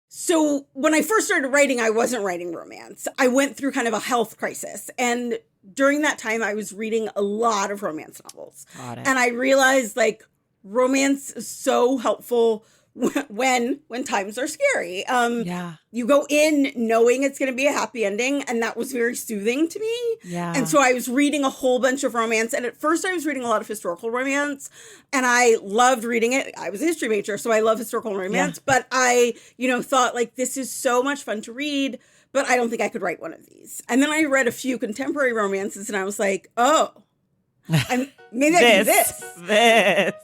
So when I first started writing, I wasn't writing romance. I went through kind of a health crisis. And during that time, I was reading a lot of romance novels. Got it. And I realized like romance is so helpful when times are scary. You go in knowing it's going to be a happy ending, and that was very soothing to me. Yeah. And so I was reading a whole bunch of romance, and at first I was reading a lot of historical romance, and I loved reading it. I was a history major, so I love historical romance, but I, thought like this is so much fun to read, but I don't think I could write one of these. And then I read a few contemporary romances, and I was like, oh, maybe I can do this. This.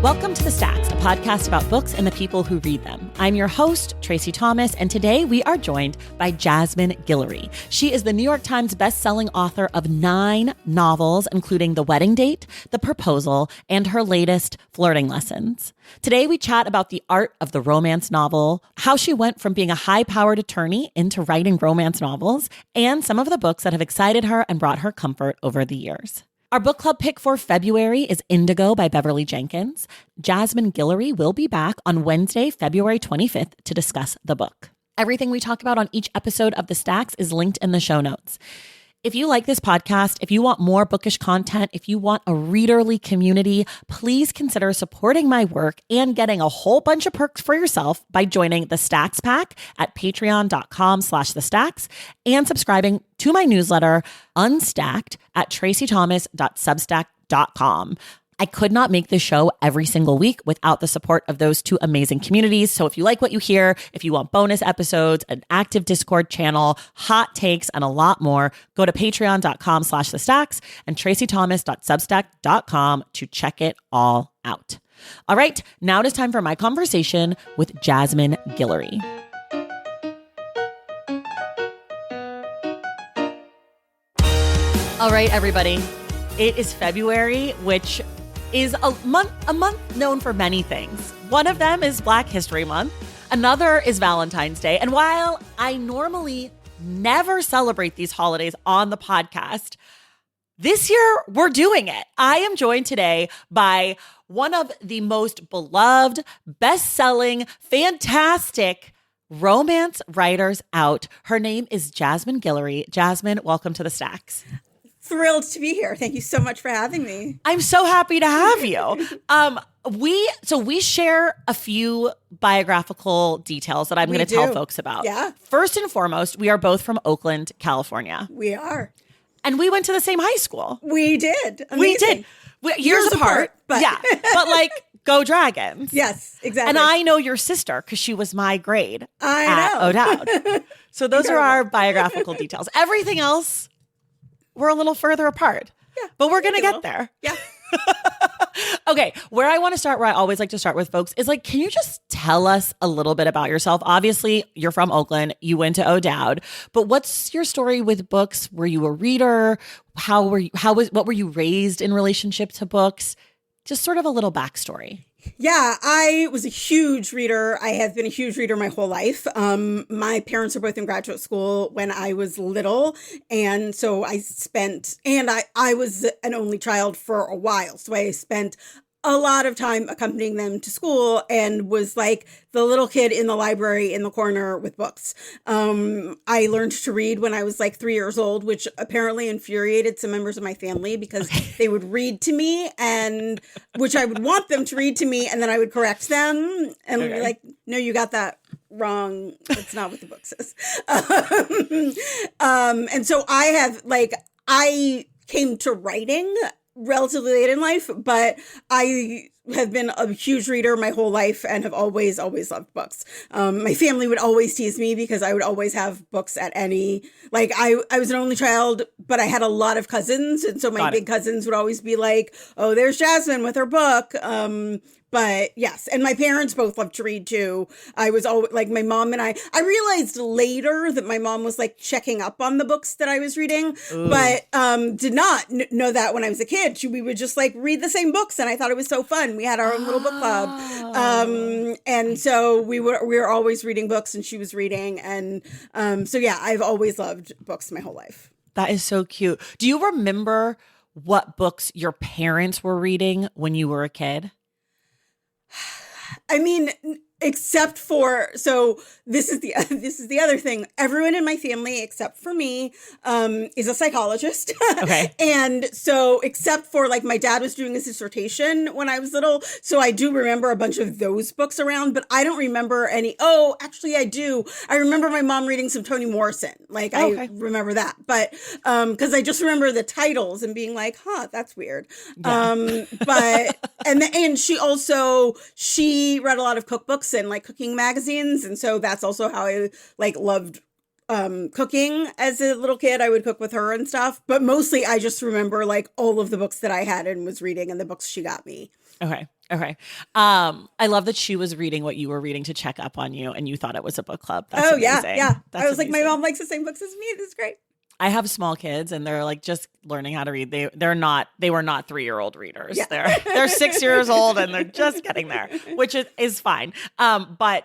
Welcome to The Stacks, a podcast about books and the people who read them. I'm your host, Tracy Thomas, and today we are joined by Jasmine Guillory. She is the New York Times bestselling author of 9 novels, including The Wedding Date, The Proposal, and her latest, Flirting Lessons. Today we chat about the art of the romance novel, how she went from being a high-powered attorney into writing romance novels, and some of the books that have excited her and brought her comfort over the years. Our book club pick for February is Indigo by Beverly Jenkins. Jasmine Guillory will be back on Wednesday, February 25th to discuss the book. Everything we talk about on each episode of The Stacks is linked in the show notes. If you like this podcast, if you want more bookish content, if you want a readerly community, please consider supporting my work and getting a whole bunch of perks for yourself by joining the Stacks Pack at patreon.com/thestacks and subscribing to my newsletter, Unstacked, at tracythomas.substack.com. I could not make this show every single week without the support of those 2 amazing communities. So if you like what you hear, if you want bonus episodes, an active Discord channel, hot takes, and a lot more, go to patreon.com/thestacks and tracythomas.substack.com to check it all out. All right, now it is time for my conversation with Jasmine Guillory. All right, everybody. It is February, which is a month known for many things. One of them is Black History Month. Another is Valentine's Day. And while I normally never celebrate these holidays on the podcast, this year we're doing it. I am joined today by one of the most beloved, best-selling, fantastic romance writers out. Her name is Jasmine Guillory. Jasmine, welcome to The Stacks. Thrilled to be here. Thank you so much for having me. I'm so happy to have you. We share a few biographical details that I'm going to tell folks about. Yeah. First and foremost, we are both from Oakland, California. We are. And we went to the same high school. We did. Amazing. We did. Years apart. But yeah. But like, go Dragons. Yes, exactly. And I know your sister because she was my grade at O'Dowd. So those are our biographical details. Everything else, we're a little further apart. Yeah, but we're going to get there. Yeah. Okay. Where I want to start, where I always like to start with folks, is like, can you just tell us a little bit about yourself? Obviously, you're from Oakland. You went to O'Dowd. But what's your story with books? Were you a reader? What were you raised in relationship to books? Just sort of a little backstory. Yeah, I was a huge reader. I have been a huge reader my whole life. My parents were both in graduate school when I was little. And so I was an only child for a while. So I spent a lot of time accompanying them to school and was like the little kid in the library in the corner with books. I learned to read when I was like 3 years old, which apparently infuriated some members of my family because they would read to me, and which I would want them to read to me, and then I would correct them and be like, no, you got that wrong. That's not what the book says. And so I came to writing relatively late in life, but I have been a huge reader my whole life and have always loved books. My family would always tease me because I would always have books at any, like I was an only child, but I had a lot of cousins. And so my big cousins would always be like, oh, there's Jasmine with her book. But yes, and my parents both loved to read too. I was always like my mom and I realized later that my mom was like checking up on the books that I was reading, but did not know that when I was a kid. We would just like read the same books, and I thought it was so fun. We had our own little book club. And so we were always reading books, and she was reading. And so yeah, I've always loved books my whole life. That is so cute. Do you remember what books your parents were reading when you were a kid? I mean, except for, so this is the other thing. Everyone in my family, except for me, is a psychologist. Okay. And so, except for like my dad was doing his dissertation when I was little. So I do remember a bunch of those books around, but I don't remember any. Oh, actually I do. I remember my mom reading some Toni Morrison. Like I remember that, but, cause I just remember the titles and being like, huh, that's weird. Yeah. But, and she read a lot of cookbooks and like cooking magazines, and so that's also how I like loved cooking as a little kid. I would cook with her and stuff, but mostly I just remember like all of the books that I had and was reading and the books she got me. Okay. I love that she was reading what you were reading to check up on you, and you thought it was a book club. That's amazing. Yeah. That's I was amazing. like, my mom likes the same books as me. This is great. I have small kids, and they're like just learning how to read. They were not 3-year-old readers. Yeah. They're 6 years old, and they're just getting there, which is fine. But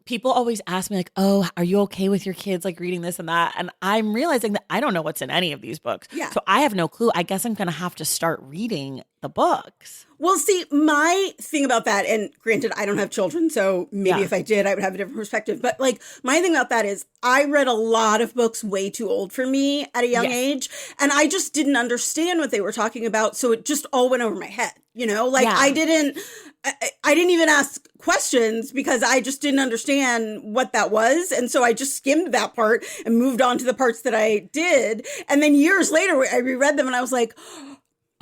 people always ask me like, "Oh, are you okay with your kids like reading this and that?" And I'm realizing that I don't know what's in any of these books. Yeah. So I have no clue. I guess I'm going to have to start reading the books. Well, see, my thing about that, and granted, I don't have children, so maybe if I did, I would have a different perspective. But like, my thing about that is I read a lot of books way too old for me at a young age, and I just didn't understand what they were talking about. So it just all went over my head, you know, like I didn't even ask questions because I just didn't understand what that was. And so I just skimmed that part and moved on to the parts that I did. And then years later, I reread them and I was like,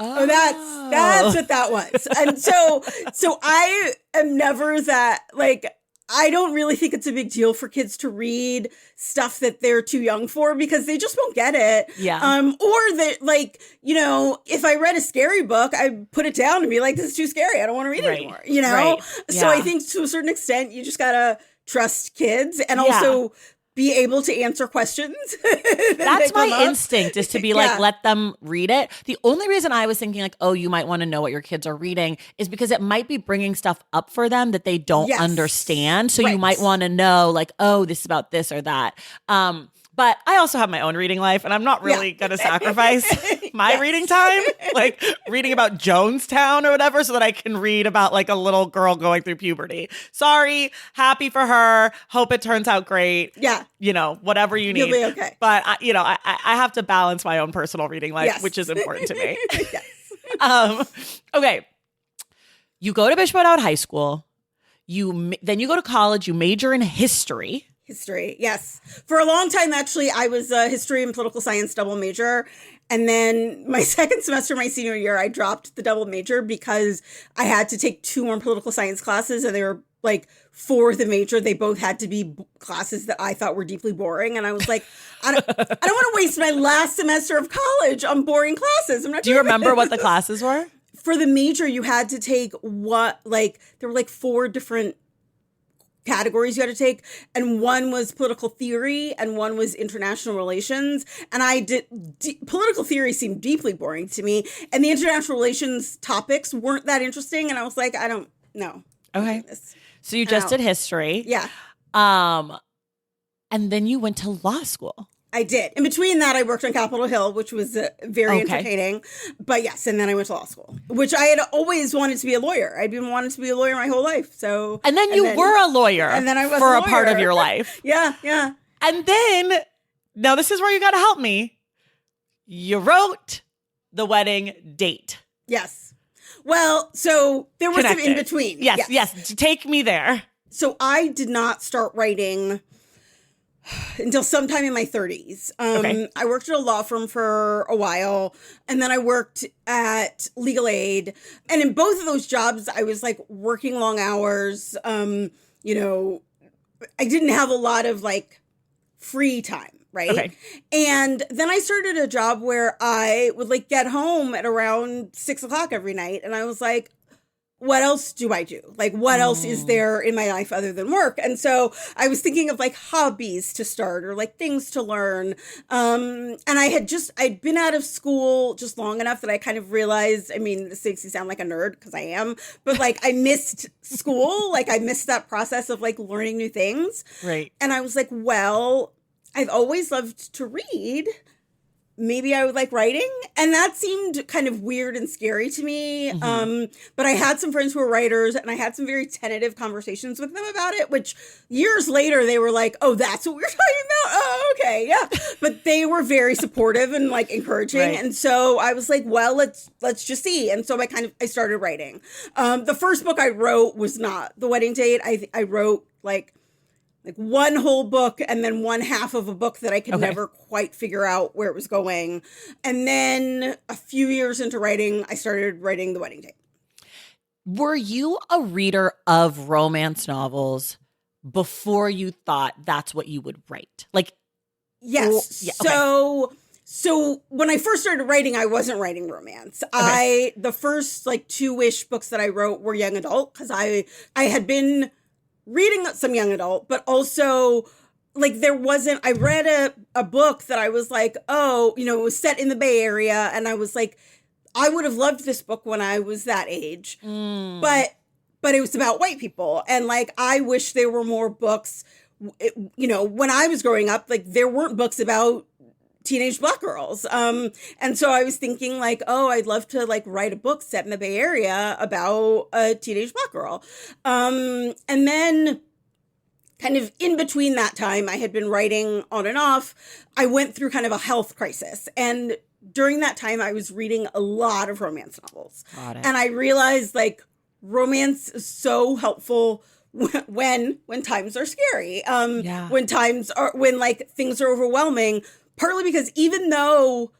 oh, that's what that was. And so I am never that, like, I don't really think it's a big deal for kids to read stuff that they're too young for because they just won't get it. Yeah. Or that, like, you know, if I read a scary book, I put it down and be like, this is too scary. I don't want to read it anymore, you know? Right. So I think to a certain extent, you just got to trust kids and also be able to answer questions. That's my instinct, is to be like, let them read it. The only reason I was thinking like, oh, you might want to know what your kids are reading is because it might be bringing stuff up for them that they don't understand. So you might want to know like, oh, this is about this or that. But I also have my own reading life, and I'm not really going to sacrifice my reading time, like reading about Jonestown or whatever, so that I can read about like a little girl going through puberty. Sorry, happy for her. Hope it turns out great. Yeah. You know, whatever you need. You'll be okay. But, I have to balance my own personal reading life, which is important to me. Okay. You go to Bishop High School. Then you go to college. You major in history. History, yes. For a long time, actually, I was a history and political science double major. And then my second semester, my senior year, I dropped the double major because I had to take 2 more political science classes. And they were like, for the major, they both had to be classes that I thought were deeply boring. And I was like, I don't want to waste my last semester of college on boring classes. I'm not. Do you remember what the classes were? For the major, you had to take there were like 4 different categories you had to take, and one was political theory and one was international relations, and I did political theory seemed deeply boring to me, and the international relations topics weren't that interesting, and I was like, I don't know. Okay, so you just did history. And then you went to law school. I did. In between that, I worked on Capitol Hill, which was very entertaining. But yes, and then I went to law school, which I had always wanted to be a lawyer. I'd been wanting to be a lawyer my whole life. So, and then you were a lawyer, and then I was for a a part of your life. Yeah. And then, now this is where you got to help me. You wrote the wedding date. Yes. Well, so there was some in between. Yes. Take me there. So I did not start writing until sometime in my 30s. I worked at a law firm for a while, and then I worked at Legal Aid. And in both of those jobs, I was like working long hours. I didn't have a lot of like free time, right? Okay. And then I started a job where I would like get home at around 6:00 every night. And I was like, what else do I do? Like, what else is there in my life other than work? And so I was thinking of like hobbies to start or like things to learn. And I'd been out of school just long enough that I kind of realized, I mean, this makes me sound like a nerd because I am, but like I missed school. Like I missed that process of like learning new things. Right. And I was like, well, I've always loved to read. maybe I would like writing. And that seemed kind of weird and scary to me. But I had some friends who were writers, and I had some very tentative conversations with them about it, which years later they were like, oh, that's what we were talking about? Oh, okay, yeah. But they were very supportive and like encouraging. Right. And so I was like, well, let's just see. And so I started writing. The first book I wrote was not The Wedding Date. I wrote like one whole book and then one half of a book that I could never quite figure out where it was going. And then a few years into writing, I started writing The Wedding Date. Were you a reader of romance novels before you thought that's what you would write? Like, yes. So when I first started writing, I wasn't writing romance. The first like 2-ish books that I wrote were young adult, because I had been reading some young adult, but also like I read a book that I was like, oh, it was set in the Bay Area. And I was like, I would have loved this book when I was that age, but it was about white people. And like, I wish there were more books, when I was growing up, like there weren't books about teenage Black girls. And so I was thinking like, oh, I'd love to like write a book set in the Bay Area about a teenage Black girl. And then kind of in between that time, I had been writing on and off. I went through kind of a health crisis. And during that time, I was reading a lot of romance novels. And I realized like romance is so helpful when times are scary. When like things are overwhelming. Partly because even though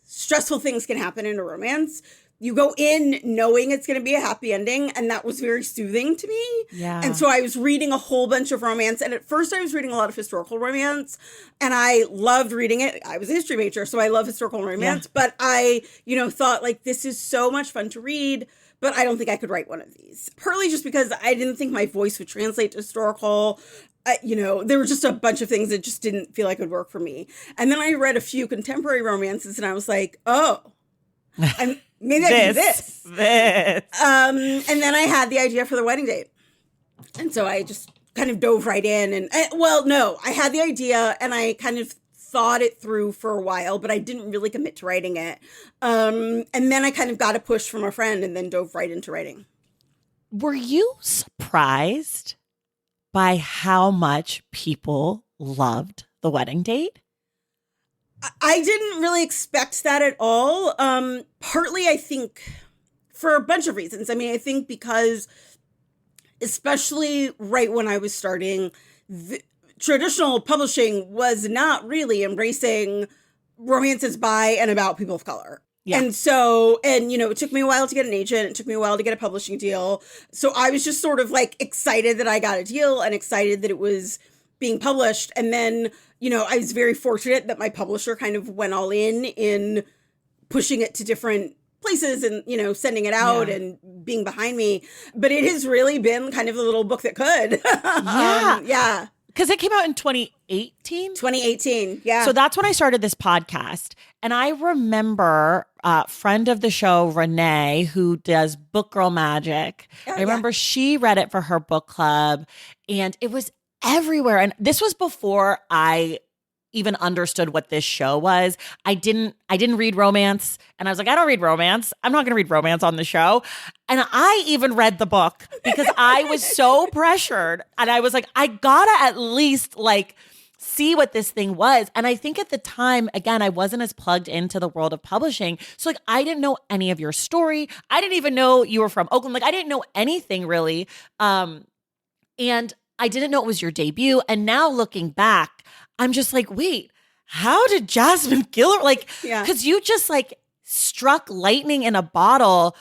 stressful things can happen in a romance, you go in knowing it's going to be a happy ending. And that was very soothing to me. Yeah. And so I was reading a whole bunch of romance. And at first I was reading a lot of historical romance. And I loved reading it. I was a history major, so I love historical romance. Yeah. But I, thought like, this is so much fun to read. But I don't think I could write one of these. Partly just because I didn't think my voice would translate to historical. There were just a bunch of things that just didn't feel like it would work for me. And then I read a few contemporary romances and I was like, oh, maybe I can do this. And then I had the idea for The Wedding Date. And so I just kind of dove right in. I had the idea and I kind of thought it through for a while, but I didn't really commit to writing it. And then I kind of got a push from a friend and then dove right into writing. Were you surprised by how much people loved The Wedding Date? I didn't really expect that at all. Partly, I think, for a bunch of reasons. I mean, I think because, especially right when I was starting, traditional publishing was not really embracing romances by and about people of color. Yeah. And so, it took me a while to get an agent. It took me a while to get a publishing deal. So I was just sort of like excited that I got a deal and excited that it was being published. And then, I was very fortunate that my publisher kind of went all in pushing it to different places and, sending it out and being behind me. But it has really been kind of the little book that could. Yeah. Because it came out in 2018? 2018, yeah. So that's when I started this podcast. And I remember a friend of the show, Renee, who does Book Girl Magic. I remember she read it for her book club. And it was everywhere. And this was before I even understood what this show was. I didn't read romance. And I was like, I don't read romance. I'm not going to read romance on the show. And I even read the book because I was so pressured. And I was like, I gotta at least like see what this thing was. And I think at the time, again, I wasn't as plugged into the world of publishing. So like, I didn't know any of your story. I didn't even know you were from Oakland. Like I didn't know anything really. And I didn't know it was your debut. And now looking back, I'm just like, wait, how did Jasmine Guillory, because you just like struck lightning in a bottle.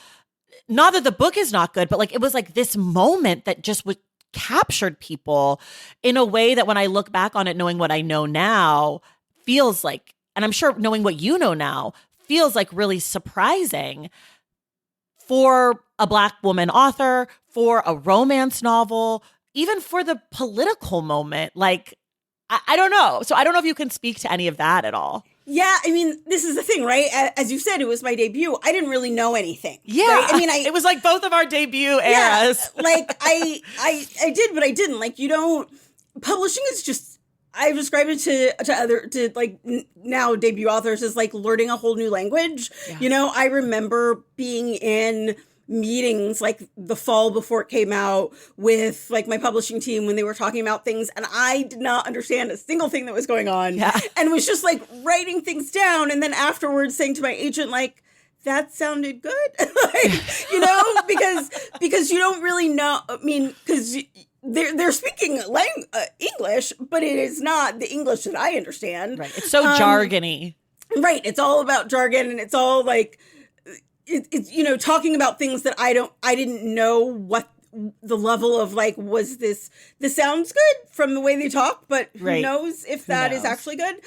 Not that the book is not good, but like, it was like this moment that just captured people in a way that when I look back on it, knowing what I know now feels like, and I'm sure knowing what you know now feels like really surprising for a Black woman author, for a romance novel, even for the political moment. Like, I don't know. So I don't know if you can speak to any of that at all. Yeah, I mean, this is the thing, right? As you said, it was my debut. I didn't really know anything. Yeah, right? I mean, it was like both of our debut eras. Like I did, but I didn't. Like, publishing is just, I've described it to like now debut authors as like learning a whole new language. Yeah. You know, I remember being in meetings like the fall before it came out with like my publishing team when they were talking about things, and I did not understand a single thing that was going on. Yeah. And was just like writing things down, and then afterwards saying to my agent, like, that sounded good. Like, you know, because you don't really know. I mean, because they're speaking English, but it is not the English that I understand. Right. It's so jargony. Right. It's all about jargon, and it's all like it's you know, talking about things that I didn't know what the level of like, was this sounds good from the way they talk, but who knows if that is actually good.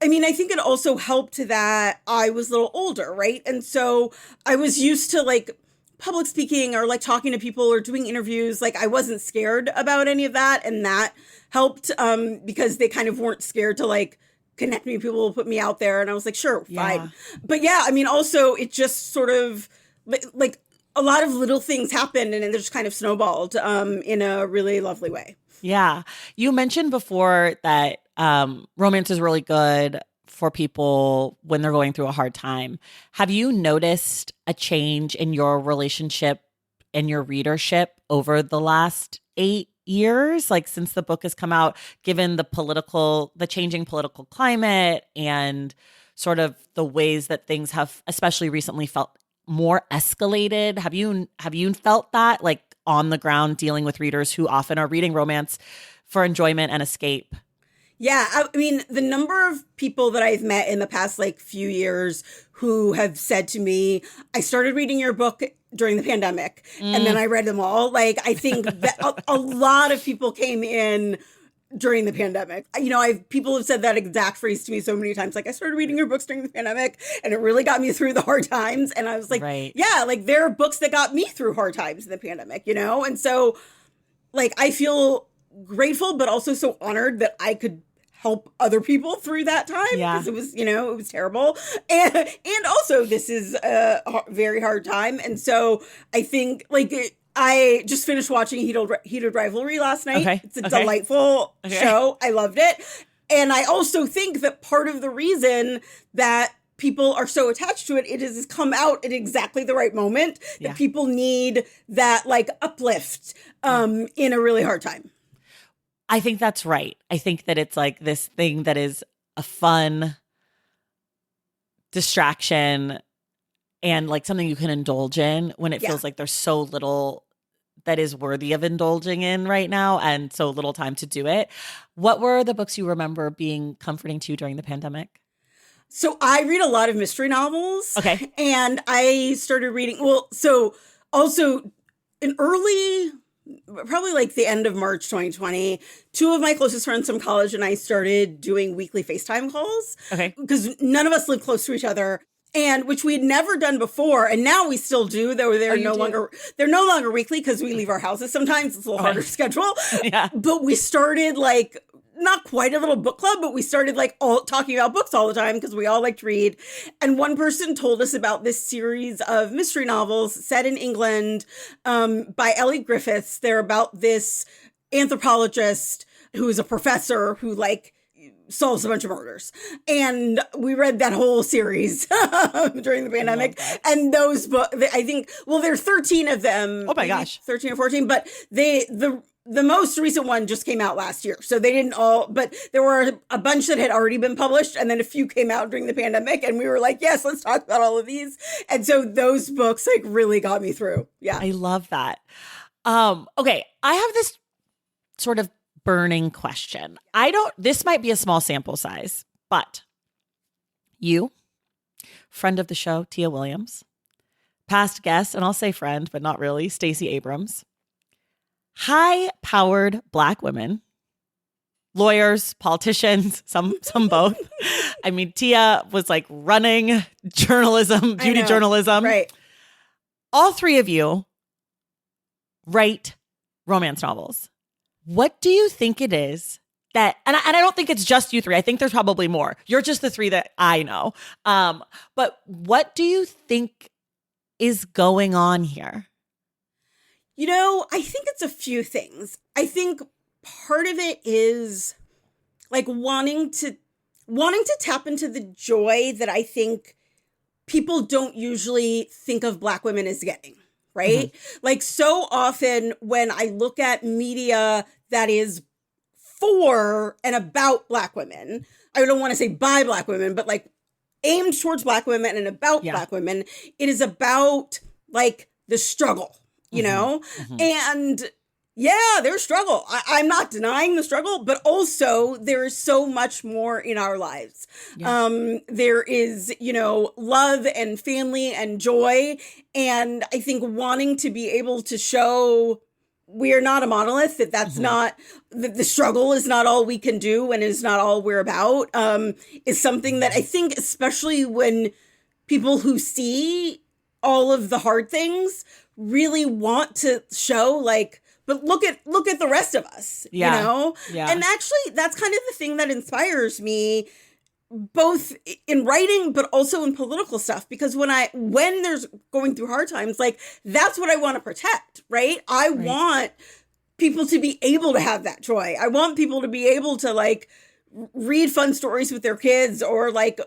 I mean, I think it also helped that I was a little older, right? And so I was used to like public speaking or like talking to people or doing interviews. Like I wasn't scared about any of that. And that helped because they kind of weren't scared to like connect me. People will put me out there. And I was like, sure, fine. But yeah, I mean, also it just sort of like a lot of little things happened and it just kind of snowballed in a really lovely way. Yeah. You mentioned before that romance is really good for people when they're going through a hard time. Have you noticed a change in your relationship and your readership over the last 8 years, like since the book has come out, given the changing political climate and sort of the ways that things have, especially recently, felt more escalated? Have you felt that, like on the ground, dealing with readers who often are reading romance for enjoyment and escape? Yeah, I mean, the number of people that I've met in the past like few years who have said to me, I started reading your book during the pandemic and then I read them all. Like, I think that a lot of people came in during the pandemic. You know, people have said that exact phrase to me so many times. Like, I started reading your books during the pandemic and it really got me through the hard times. And I was like, yeah, like there are books that got me through hard times in the pandemic, you know? And so like, I feel grateful, but also so honored that I could help other people through that time because it was, you know, it was terrible. And also this is a very hard time. And so I think like I just finished watching Heated Rivalry last night. Okay. It's a delightful show. I loved it. And I also think that part of the reason that people are so attached to it, it has come out at exactly the right moment that people need that like uplift in a really hard time. I think that's right. I think that it's like this thing that is a fun distraction and like something you can indulge in when it feels like there's so little that is worthy of indulging in right now and so little time to do it. What were the books you remember being comforting to you during the pandemic? So I read a lot of mystery novels. Okay. And I started reading, so also in probably like the end of March 2020, two of my closest friends from college and I started doing weekly FaceTime calls. Okay. Because none of us live close to each other. And which we had never done before, and now we still do. Though they're no longer weekly because we leave our houses sometimes. It's a little harder to schedule. Yeah. But we started like not quite a little book club, but we started like all talking about books all the time because we all like to read. And one person told us about this series of mystery novels set in England by Ellie Griffiths. They're about this anthropologist who is a professor who like solves a bunch of murders. And we read that whole series during the pandemic. And those books, I think, there's 13 of them. Oh my gosh. 13 or 14, but the most recent one just came out last year. So they didn't all, but there were a bunch that had already been published and then a few came out during the pandemic and we were like, yes, let's talk about all of these. And so those books like really got me through. Yeah. I love that. Okay. I have this sort of burning question. This might be a small sample size, but you, friend of the show, Tia Williams, past guest, and I'll say friend, but not really, Stacey Abrams, high-powered Black women, lawyers, politicians, some both. I mean, Tia was like running journalism, beauty journalism. Right. All three of you write romance novels. What do you think it is that, and I don't think it's just you three. I think there's probably more. You're just the three that I know. But what do you think is going on here? You know, I think it's a few things. I think part of it is like wanting to tap into the joy that I think people don't usually think of Black women as getting, right? Like so often when I look at media that is for and about Black women, I don't want to say by Black women, but like aimed towards Black women and about Black women, it is about like the struggle, you know? And yeah, there's struggle. I'm not denying the struggle, but also there is so much more in our lives. There is, you know, love and family and joy. And I think wanting to be able to show we are not a monolith, that's not, the struggle is not all we can do and is not all we're about, is something that I think, especially when people who see all of the hard things really want to show, like, but look at the rest of us, you know? And actually, that's kind of the thing that inspires me, both in writing, but also in political stuff. Because when there's going through hard times, like, that's what I want to protect, right? I want people to be able to have that joy. I want people to be able to, like, read fun stories with their kids, or, like,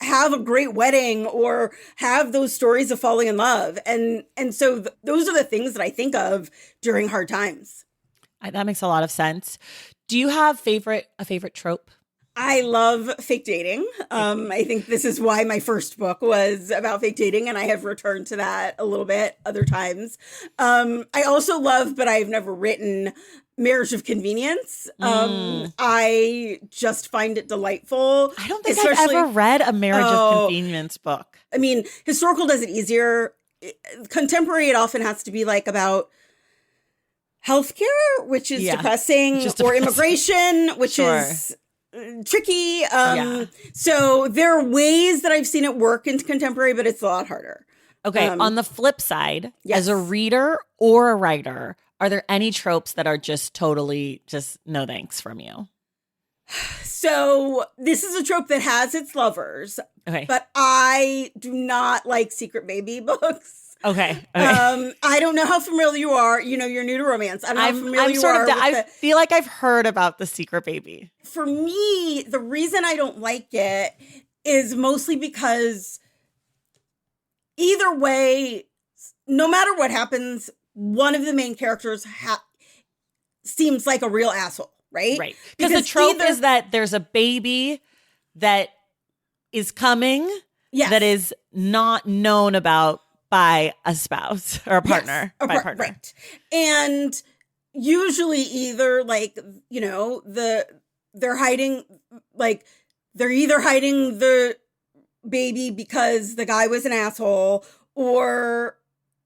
have a great wedding, or have those stories of falling in love. And so those are the things that I think of during hard times. That makes a lot of sense. Do you have a favorite trope? I love fake dating. I think this is why my first book was about fake dating, and I have returned to that a little bit other times. I also love, but I've never written, marriage of convenience. I just find it delightful. I don't think I've ever read a marriage of convenience book. I mean, historical does it easier. Contemporary, it often has to be like about healthcare, which is depressing, or immigration, which is tricky. So there are ways that I've seen it work in contemporary, but it's a lot harder. Okay. On the flip side, as a reader or a writer, are there any tropes that are just totally no thanks from you? So this is a trope that has its lovers. Okay. But I do not like secret baby books. Okay. I don't know how familiar you are. You know, you're new to romance. I don't know how familiar you are. I feel like I've heard about the secret baby. For me, the reason I don't like it is mostly because either way, no matter what happens, one of the main characters seems like a real asshole, right? Right. Because the trope is that there's a baby that is coming that is not known about by a spouse or a partner. Partner. Right. And usually either, like, you know, they're hiding, like, they're either hiding the baby because the guy was an asshole, or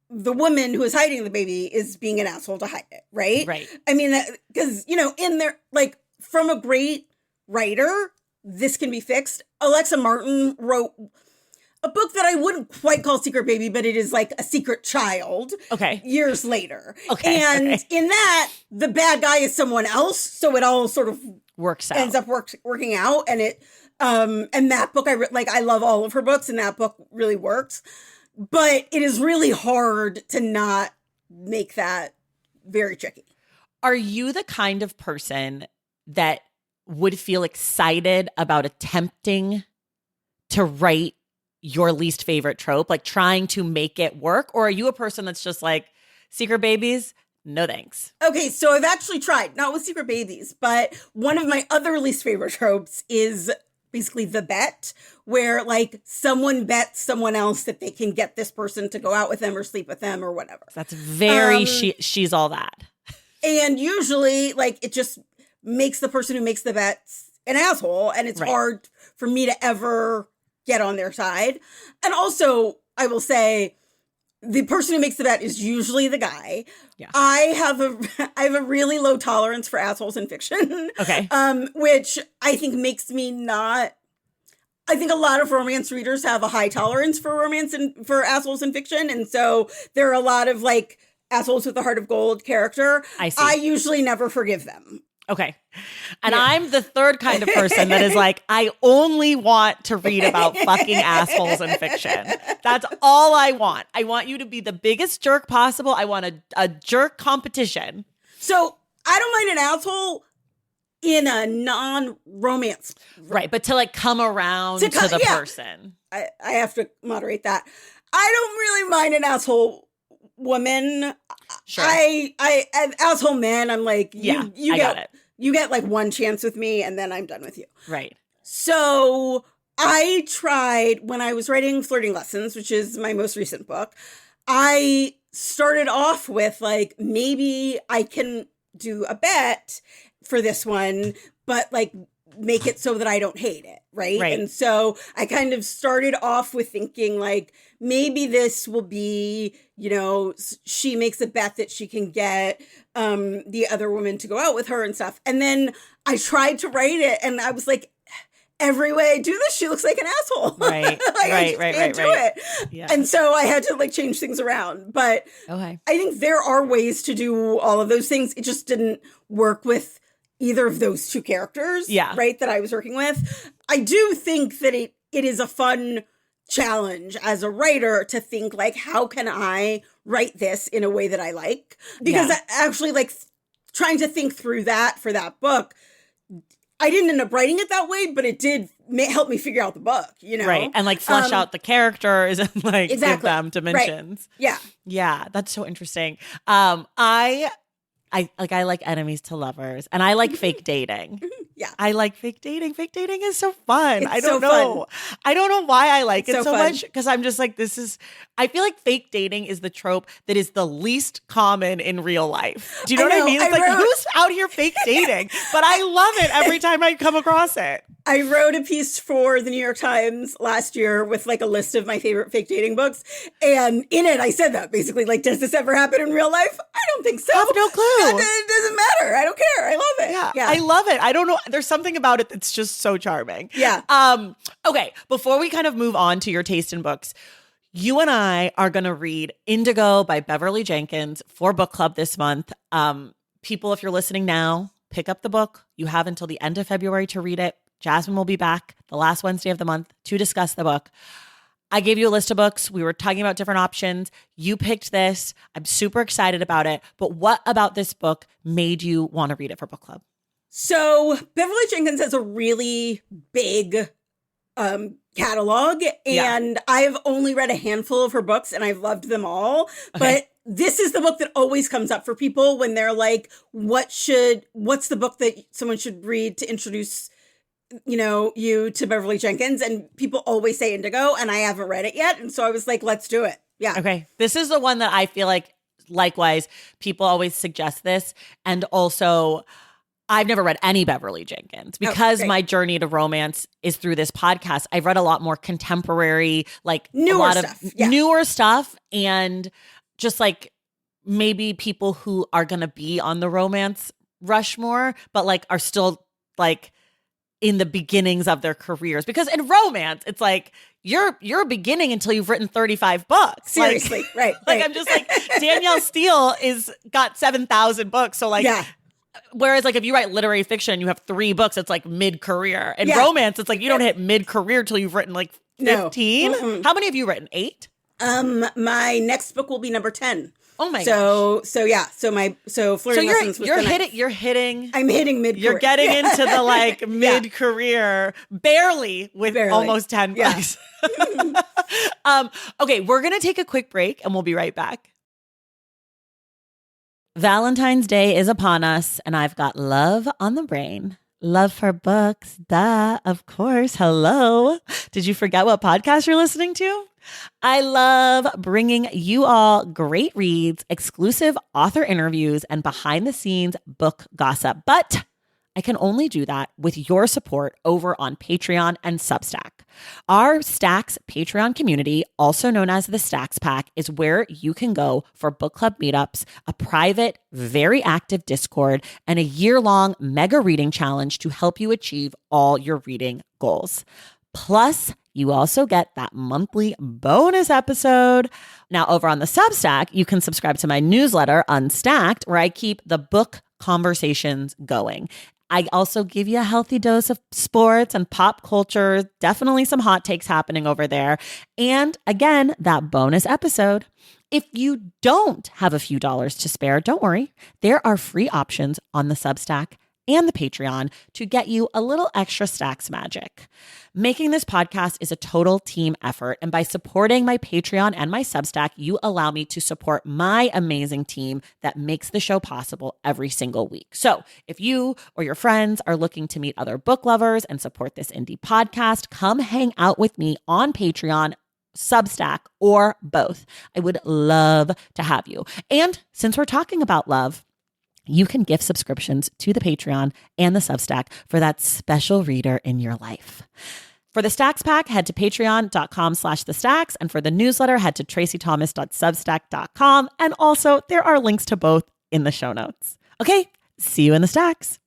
the woman who is hiding the baby is being an asshole to hide it, right? Right. I mean, because, you know, in there, like, from a great writer, this can be fixed. Alexa Martin wrote a book that I wouldn't quite call Secret Baby, but it is like a secret child. Okay. Years later. Okay. And in that, the bad guy is someone else. So it all sort of works out. Ends up working out. And it, and that book, I love all of her books, and that book really works. But it is really hard to not make that very tricky. Are you the kind of person that would feel excited about attempting to write your least favorite trope, like trying to make it work? Or are you a person that's just like, secret babies, no thanks? Okay, so I've actually tried, not with secret babies, but one of my other least favorite tropes is basically the bet, where like someone bets someone else that they can get this person to go out with them or sleep with them or whatever. That's very she's all that. And usually, like, it just makes the person who makes the bets an asshole, and it's hard for me to ever get on their side. And also, I will say, the person who makes the bet is usually the guy. Yeah. I have a really low tolerance for assholes in fiction. Okay. Which I think makes me not. I think a lot of romance readers have a high tolerance for romance and for assholes in fiction, and so there are a lot of like assholes with a heart of gold character. I see. I usually never forgive them. Okay. And I'm the third kind of person that is like, I only want to read about fucking assholes in fiction. That's all I want. I want you to be the biggest jerk possible. I want a jerk competition. So I don't mind an asshole in a non-romance. Right. But to like come around to the person. I have to moderate that. I don't really mind an asshole woman. Sure. An asshole man, I'm like, you got it. You get like one chance with me and then I'm done with you. Right. So I tried, when I was writing Flirting Lessons, which is my most recent book, I started off with like, maybe I can do a bet for this one, but like make it so that I don't hate it. Right. And so I kind of started off with thinking like, maybe this will be, she makes a bet that she can get the other woman to go out with her and stuff. And then I tried to write it and I was like, every way I do this, she looks like an asshole. Right, I can't do it. Yeah. And so I had to like change things around. But I think there are ways to do all of those things. It just didn't work with either of those two characters, right, that I was working with. I do think that it is a fun challenge as a writer to think like, how can I write this in a way that I like? Because I actually like trying to think through that for that book. I didn't end up writing it that way, but it did help me figure out the book, Right. And like flesh out the characters and like give them dimensions. Right. Yeah. That's so interesting. I like enemies to lovers and I like fake dating. Yeah. I like fake dating. Fake dating is so fun. It's I don't so know. fun. I don't know why I like it so fun. much because I'm just like, I feel like fake dating is the trope that is the least common in real life. Do you know what I mean? It's like, who's out here fake dating? But I love it every time I come across it. I wrote a piece for the New York Times last year with like a list of my favorite fake dating books. And in it, I said that basically, like, does this ever happen in real life? I don't think so. I have no clue. It doesn't matter. I don't care. I love it. Yeah. I love it. I don't know. There's something about it that's just so charming. Yeah. Okay. Before we kind of move on to your taste in books, you and I are going to read Indigo by Beverly Jenkins for book club this month. People, if you're listening now, pick up the book. You have until the end of February to read it. Jasmine will be back the last Wednesday of the month to discuss the book. I gave you a list of books. We were talking about different options. You picked this. I'm super excited about it. But what about this book made you want to read it for book club? So Beverly Jenkins has a really big catalog, and I've only read a handful of her books, and I've loved them all. Okay. But this is the book that always comes up for people when they're like, what's the book that someone should read to introduce you to Beverly Jenkins? And people always say Indigo, and I haven't read it yet. And so I was like, let's do it. Yeah. Okay. This is the one that I feel like, likewise, people always suggest this. And also, I've never read any Beverly Jenkins because my journey to romance is through this podcast. I've read a lot more contemporary, like newer stuff, and just like maybe people who are going to be on the romance Rushmore, but like are still like in the beginnings of their careers. Because in romance, it's like you're beginning until you've written 35 books. Seriously, right. Like I'm just like, Danielle Steele got 7,000 books. So like, whereas like if you write literary fiction, you have 3 books, it's like mid-career. In romance, it's like you don't hit mid-career till you've written like 15. No. How many have you written? 8? My next book will be number 10. Oh my gosh. So Flirting Lessons was you're hitting. I'm hitting mid-career. You're getting into the like mid-career, barely with almost 10 books. Okay, we're going to take a quick break and we'll be right back. Valentine's Day is upon us and I've got love on the brain. Love for books. Duh, of course. Hello. Did you forget what podcast you're listening to? I love bringing you all great reads, exclusive author interviews, and behind the scenes book gossip. But I can only do that with your support over on Patreon and Substack. Our Stacks Patreon community, also known as the Stacks Pack, is where you can go for book club meetups, a private, very active Discord, and a year-long mega reading challenge to help you achieve all your reading goals. Plus, you also get that monthly bonus episode. Now, over on the Substack, you can subscribe to my newsletter, Unstacked, where I keep the book conversations going. I also give you a healthy dose of sports and pop culture, definitely some hot takes happening over there. And again, that bonus episode. If you don't have a few dollars to spare, don't worry. There are free options on the Substack and the Patreon to get you a little extra stacks magic. Making this podcast is a total team effort, and by supporting my Patreon and my Substack, you allow me to support my amazing team that makes the show possible every single week. So if you or your friends are looking to meet other book lovers and support this indie podcast, come hang out with me on Patreon, Substack, or both. I would love to have you. And since we're talking about love, you can gift subscriptions to the Patreon and the Substack for that special reader in your life. For the Stacks Pack, head to patreon.com/thestacks. And for the newsletter, head to tracythomas.substack.com. And also, there are links to both in the show notes. Okay, see you in the Stacks.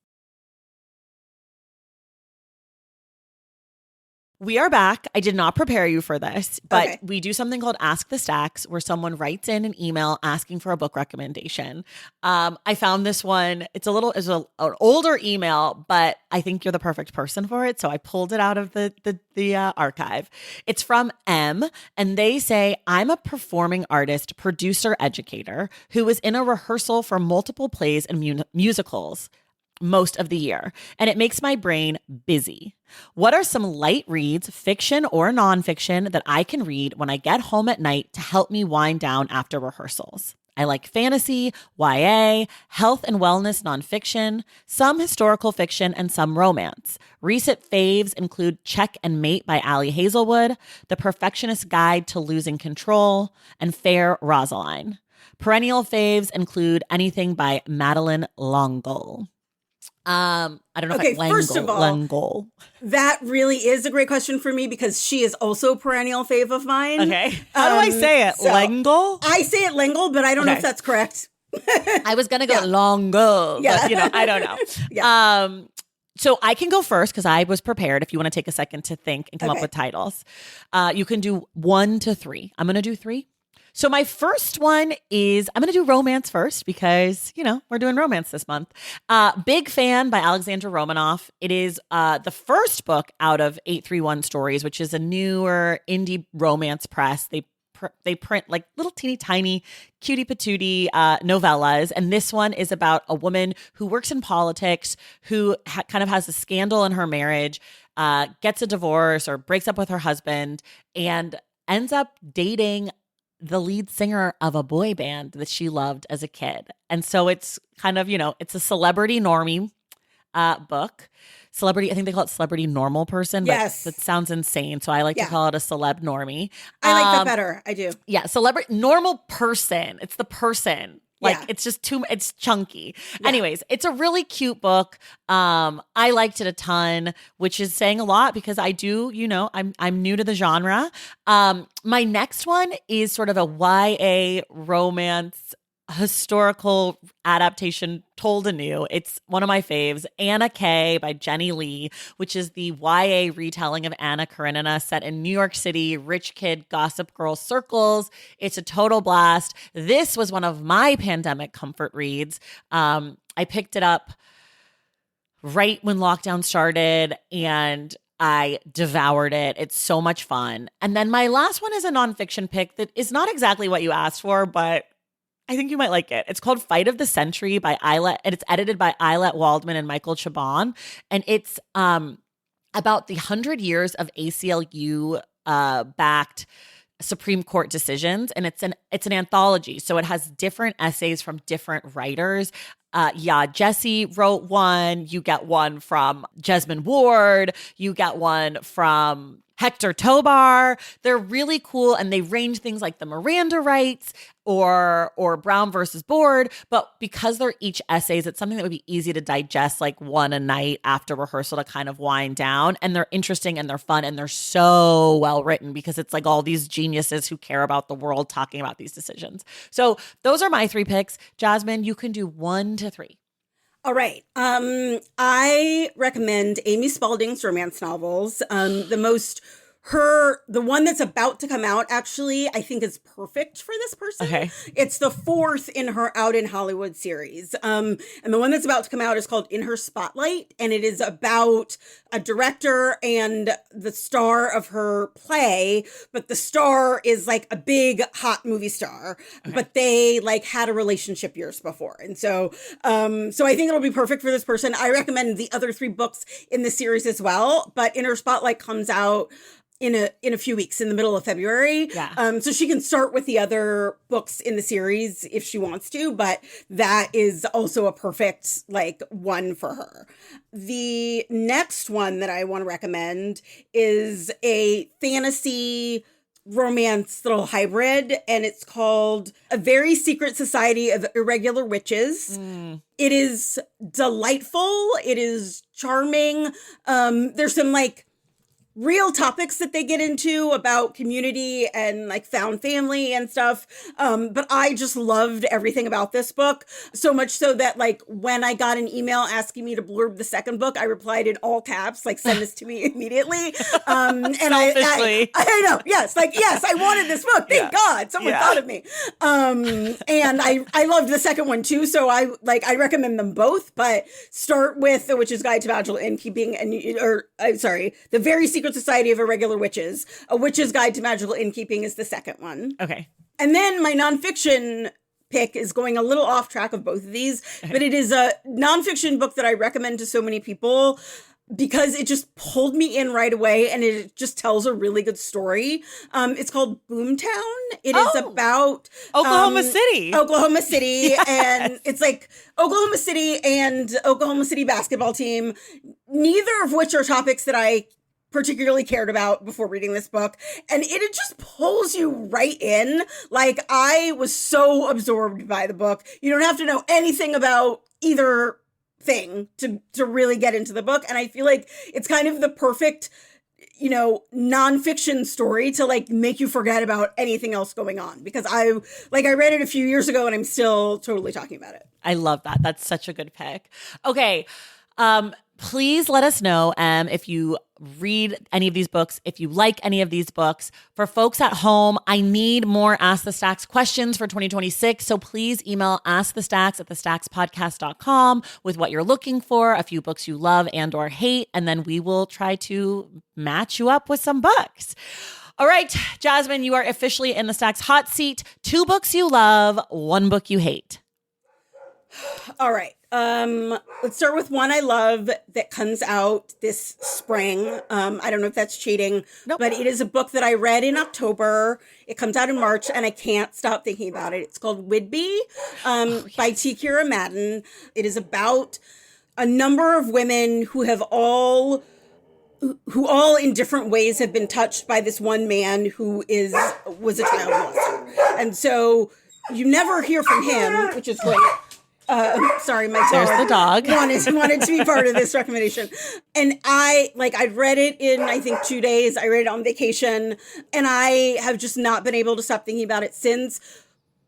We are back. I did not prepare you for this, but we do something called Ask the Stacks, where someone writes in an email asking for a book recommendation. I found this one. It's an older email, but I think you're the perfect person for it. So I pulled it out of the archive. It's from M, and they say, I'm a performing artist, producer, educator who was in a rehearsal for multiple plays and musicals most of the year, and it makes my brain busy. What are some light reads, fiction or nonfiction, that I can read when I get home at night to help me wind down after rehearsals? I like fantasy, YA, health and wellness nonfiction, some historical fiction, and some romance. Recent faves include Check and Mate by Ali Hazelwood, The Perfectionist Guide to Losing Control, and Fair Rosaline. Perennial faves include anything by Madeline L'Engle. I don't know. Okay, first of all, L'Engle. That really is a great question for me because she is also a perennial fave of mine. Okay. How do I say it? L'Engle? I say it L'Engle, but I don't know if that's correct. I was going to go L'Engle, but I don't know. So I can go first because I was prepared if you want to take a second to think and come up with titles. You can do 1 to 3. I'm going to do 3. So my first one is, I'm going to do romance first because, we're doing romance this month. Big Fan by Alexandra Romanoff. It is the first book out of 831 Stories, which is a newer indie romance press. They print like little teeny tiny cutie patootie novellas. And this one is about a woman who works in politics, who kind of has a scandal in her marriage, gets a divorce or breaks up with her husband, and ends up dating the lead singer of a boy band that she loved as a kid. And so it's kind of, it's a celebrity normie book. Celebrity, I think they call it celebrity normal person, but that sounds insane. So I like to call it a celeb normie. I like that better. I do. Yeah, celebrity normal person. It's the person. It's just it's chunky. Yeah. Anyways, it's a really cute book. I liked it a ton, which is saying a lot because I do, I'm new to the genre. My next one is sort of a YA romance historical adaptation told anew. It's one of my faves, Anna K by Jenny Lee, which is the YA retelling of Anna Karenina set in New York City, rich kid gossip girl circles. It's a total blast. This was one of my pandemic comfort reads. I picked it up right when lockdown started and I devoured it. It's so much fun. And then my last one is a nonfiction pick that is not exactly what you asked for, but I think you might like it. It's called Fight of the Century by Eilert, and it's edited by Eilert Waldman and Michael Chabon. And it's about the 100 years of ACLU backed Supreme Court decisions. And it's an anthology. So it has different essays from different writers. Jesse wrote one. You get one from Jesmine Ward. You get one from Hector Tobar. They're really cool, and they range things like the Miranda rights or Brown versus Board. But because they're each essays, it's something that would be easy to digest, like one a night after rehearsal to kind of wind down. And they're interesting and they're fun and they're so well written because it's like all these geniuses who care about the world talking about these decisions. So those are my 3 picks. Jasmine, you can do 1 to 3. All right. I recommend Amy Spalding's romance novels. The most The one that's about to come out, actually, I think is perfect for this person. Okay. It's the fourth in her Out in Hollywood series. And the one that's about to come out is called In Her Spotlight. And it is about a director and the star of her play. But the star is like a big hot movie star. Okay. But they like had a relationship years before. And so I think it'll be perfect for this person. I recommend the other 3 books in the series as well. But In Her Spotlight comes out in a few weeks, in the middle of February. Yeah. So she can start with the other books in the series if she wants to, but that is also a perfect like one for her. The next one that I want to recommend is a fantasy romance little hybrid, and it's called A Very Secret Society of Irregular Witches. It is delightful. It is charming. There's some like real topics that they get into about community and like found family and stuff. But I just loved everything about this book, so much so that like when I got an email asking me to blurb the second book, I replied in all caps, like send this to me immediately. And I know, yes, like, yes, I wanted this book. Thank God someone thought of me. And I loved the second one too. So I recommend them both, but start with The Witch's Guide to Magical Innkeeping The Very Secret Society of Irregular Witches. A Witch's Guide to Magical Innkeeping is the second one. Okay. And then my nonfiction pick is going a little off track of both of these, but it is a nonfiction book that I recommend to so many people because it just pulled me in right away and it just tells a really good story. It's called Boomtown. It is about Oklahoma City. Yes. And it's like Oklahoma City and Oklahoma City basketball team, neither of which are topics that I particularly cared about before reading this book. And it just pulls you right in. Like, I was so absorbed by the book. You don't have to know anything about either thing to really get into the book. And I feel like it's kind of the perfect, nonfiction story to like make you forget about anything else going on, because I read it a few years ago and I'm still totally talking about it. I love that. That's such a good pick. Okay. Please let us know if you read any of these books, if you like any of these books. For folks at home, I need more Ask the Stacks questions for 2026. So please email askthestacks@thestackspodcast.com with what you're looking for, a few books you love and or hate, and then we will try to match you up with some books. All right, Jasmine, you are officially in the Stacks hot seat. 2 books you love, 1 book you hate. All right. Let's start with one I love that comes out this spring. I don't know if that's cheating, but it is a book that I read in October. It comes out in March and I can't stop thinking about it. It's called Whidbey, by T. Kira Madden. It is about a number of women who all in different ways have been touched by this one man who was a child molester. And so you never hear from him, which is great. Sorry, my dog. There's the dog. wanted to be part of this recommendation. And I read it in, I think, 2 days. I read it on vacation and I have just not been able to stop thinking about it since.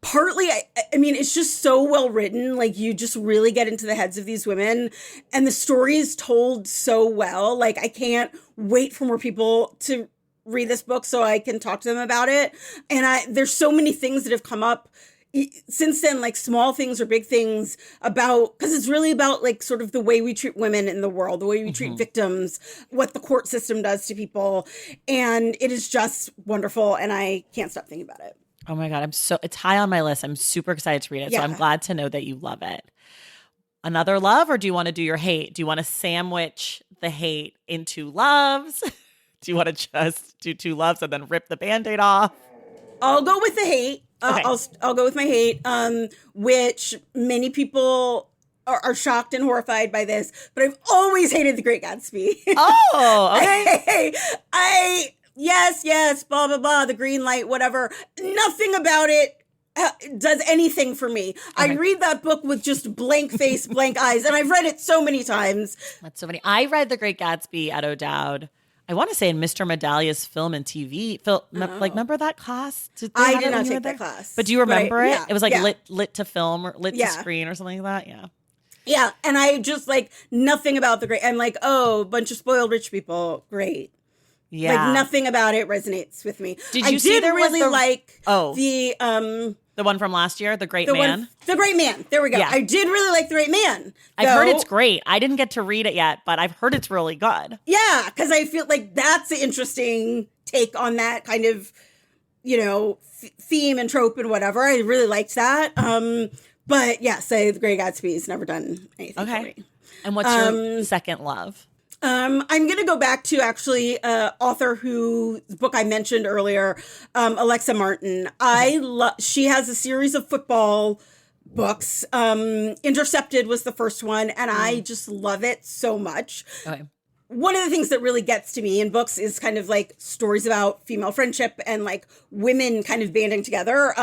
Partly, I mean, it's just so well written. Like, you just really get into the heads of these women and the story is told so well. Like, I can't wait for more people to read this book so I can talk to them about it. And there's so many things that have come up since then, like small things or big things because it's really about like sort of the way we treat women in the world, the way we treat victims, what the court system does to people. And it is just wonderful. And I can't stop thinking about it. Oh my God. It's high on my list. I'm super excited to read it. Yeah. So I'm glad to know that you love it. Another love, or do you want to do your hate? Do you want to sandwich the hate into loves? Do you want to just do 2 loves and then rip the Band-Aid off? I'll go with the hate. Okay. I'll go with my hate, which many people are shocked and horrified by this, but I've always hated The Great Gatsby. Oh, okay. Yes, blah, blah, blah, the green light, whatever. Nothing about it does anything for me. Okay. I read that book with just blank face, blank eyes, and I've read it so many times. That's so funny. I read The Great Gatsby at O'Dowd. I want to say in Mr. Medalia's film and TV. Remember that class? I did not take that class. But do you remember it? Yeah, it was like lit to film or lit to screen or something like that. Yeah. Yeah. And I just like nothing about the great. I'm like, oh, bunch of spoiled rich people. Great. Yeah. Like nothing about it resonates with me. Did you see there was really like the one from last year, The Great Man? The Great Man. There we go. Yeah. I did really like The Great Man. I've heard it's great. I didn't get to read it yet, but I've heard it's really good. Yeah, because I feel like that's an interesting take on that kind of, theme and trope and whatever. I really liked that. But yes, The Great Gatsby's never done anything for me. And what's your second love? I'm going to go back to actually author whose book I mentioned earlier, Alexa Martin. She has a series of football books. Intercepted was the first one, and I just love it so much. Okay. One of the things that really gets to me in books is kind of like stories about female friendship and like women kind of banding together,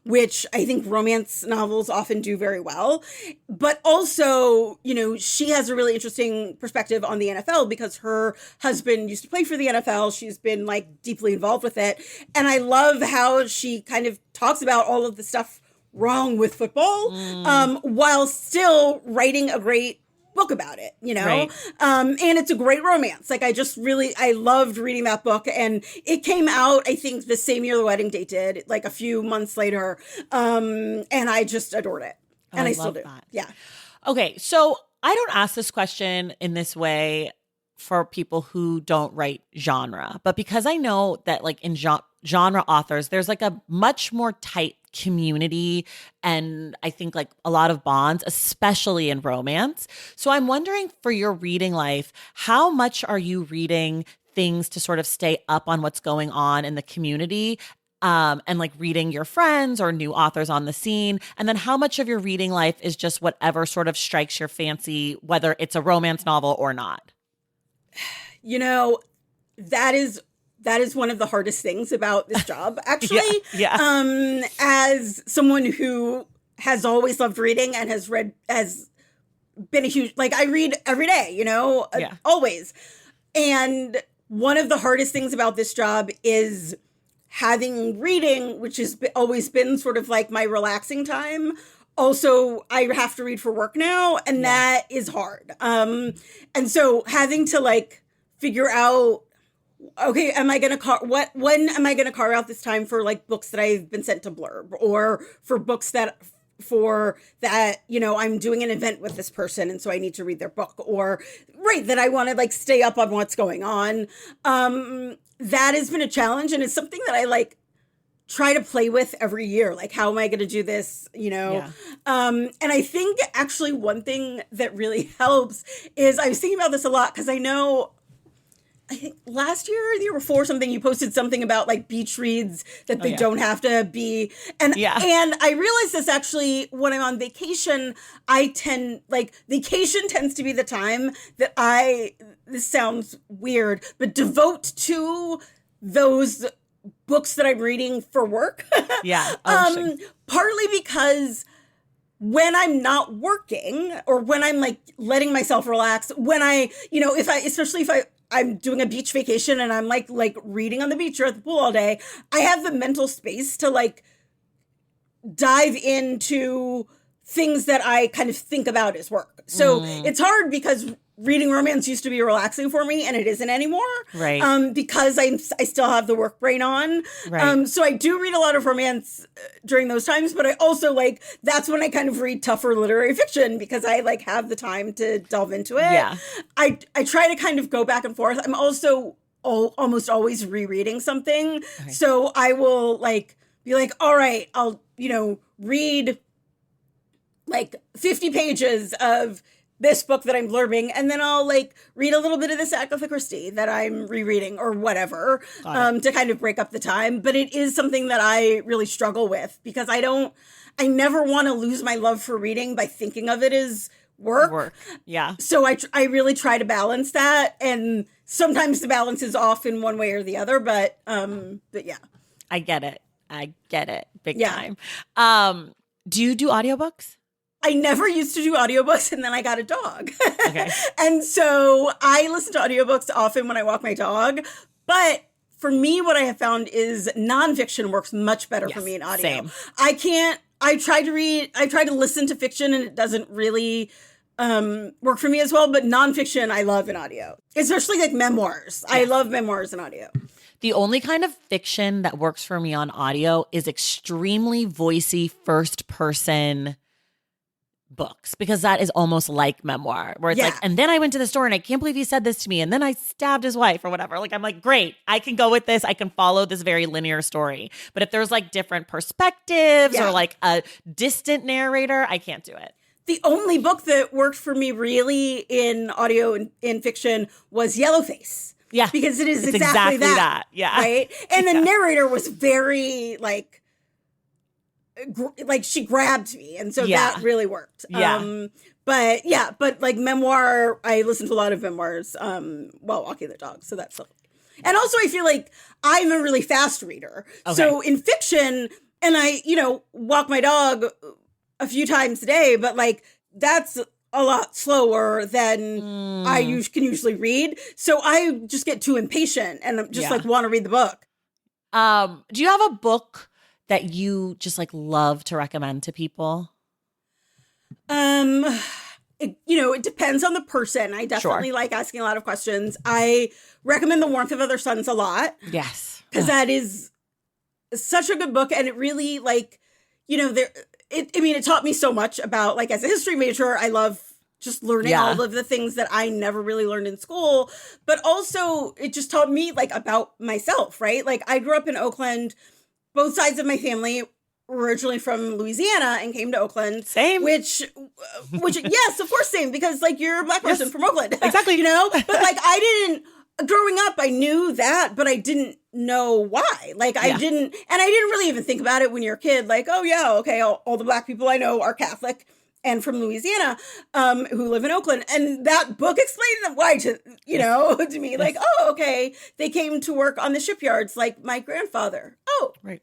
which I think romance novels often do very well. But also, she has a really interesting perspective on the NFL because her husband used to play for the NFL. She's been like deeply involved with it. And I love how she kind of talks about all of the stuff wrong with football, while still writing a great book about it, Right. And it's a great romance. Like I loved reading that book, and it came out, I think, the same year The Wedding Date did, like a few months later. And I just adored it. And I still do. That. Yeah. Okay. So I don't ask this question in this way for people who don't write genre, but because I know that like in genre authors, there's like a much more tight community and I think like a lot of bonds, especially in romance. So I'm wondering for your reading life, how much are you reading things to sort of stay up on what's going on in the community? And like reading your friends or new authors on the scene. And then how much of your reading life is just whatever sort of strikes your fancy, whether it's a romance novel or not? That is one of the hardest things about this job, actually. Yeah. As someone who has always loved reading and has been a huge, like I read every day, always. And one of the hardest things about this job is having reading, which has always been sort of like my relaxing time. Also, I have to read for work now, and that is hard. And so having to like figure out, okay, when am I going to carve out this time for like books that I've been sent to blurb, or for books that I'm doing an event with this person and so I need to read their book, or that I want to like stay up on what's going on. That has been a challenge, and it's something that I like try to play with every year. Like, how am I going to do this? And I think actually one thing that really helps is I was thinking about this a lot because I think last year or the year before something, you posted something about like beach reads that they don't have to be. And I realized this actually when I'm on vacation, vacation tends to be the time that this sounds weird, but devote to those books that I'm reading for work. Yeah. Partly because when I'm not working or when I'm like letting myself relax, when especially if I'm doing a beach vacation and I'm like reading on the beach or at the pool all day, I have the mental space to like dive into things that I kind of think about as work. So it's hard because reading romance used to be relaxing for me and it isn't anymore. Right. Because I still have the work brain on. Right. So I do read a lot of romance during those times, but I also that's when I kind of read tougher literary fiction because I have the time to delve into it. Yeah. I try to kind of go back and forth. I'm also almost always rereading something. Okay. So I will be like, all right, I'll, read 50 pages of this book that I'm blurbing, and then I'll read a little bit of this Agatha Christie that I'm rereading or whatever, to kind of break up the time. But it is something that I really struggle with because I never want to lose my love for reading by thinking of it as work. Yeah. So I really try to balance that, and sometimes the balance is off in one way or the other, but yeah. I get it big time. Do you do audiobooks? I never used to do audiobooks, and then I got a dog. Okay. And so I listen to audiobooks often when I walk my dog. But for me, what I have found is nonfiction works much better for me in audio. Same. I try to listen to fiction, and it doesn't really work for me as well. But nonfiction, I love in audio, especially like memoirs. I love memoirs in audio. The only kind of fiction that works for me on audio is extremely voicey first person books, because that is almost like memoir, where it's like, and then I went to the store and I can't believe he said this to me, and then I stabbed his wife or whatever. Like, I'm like, great, I can go with this. I can follow this very linear story. But if there's like different perspectives or like a distant narrator, I can't do it. The only book that worked for me really in audio and in fiction was Yellowface. Yeah. Because it is exactly that. Yeah. Right? And the narrator was very like she grabbed me. And so that really worked. Yeah. But like memoir, I listen to a lot of memoirs while walking the dog. So that's lovely. And also I feel like I'm a really fast reader. Okay. So in fiction, and I, walk my dog a few times a day, but like that's a lot slower than I can usually read. So I just get too impatient and just like want to read the book. Do you have a book that you just like love to recommend to people? It depends on the person. I definitely like asking a lot of questions. I recommend The Warmth of Other Suns a lot. Yes. Because that is such a good book. And it really it taught me so much about, like, as a history major, I love just learning all of the things that I never really learned in school. But also it just taught me like about myself, right? Like I grew up in Oakland. Both sides of my family were originally from Louisiana and came to Oakland. Same. Which yes, of course, same. Because like you're a Black person from Oakland. Exactly. But like growing up, I knew that, but I didn't know why. Like I didn't really even think about it when you're a kid. Like, oh yeah, okay, all the Black people I know are Catholic and from Louisiana, who live in Oakland. And that book explained why to me. Like, oh, okay, they came to work on the shipyards like my grandfather. Oh, right.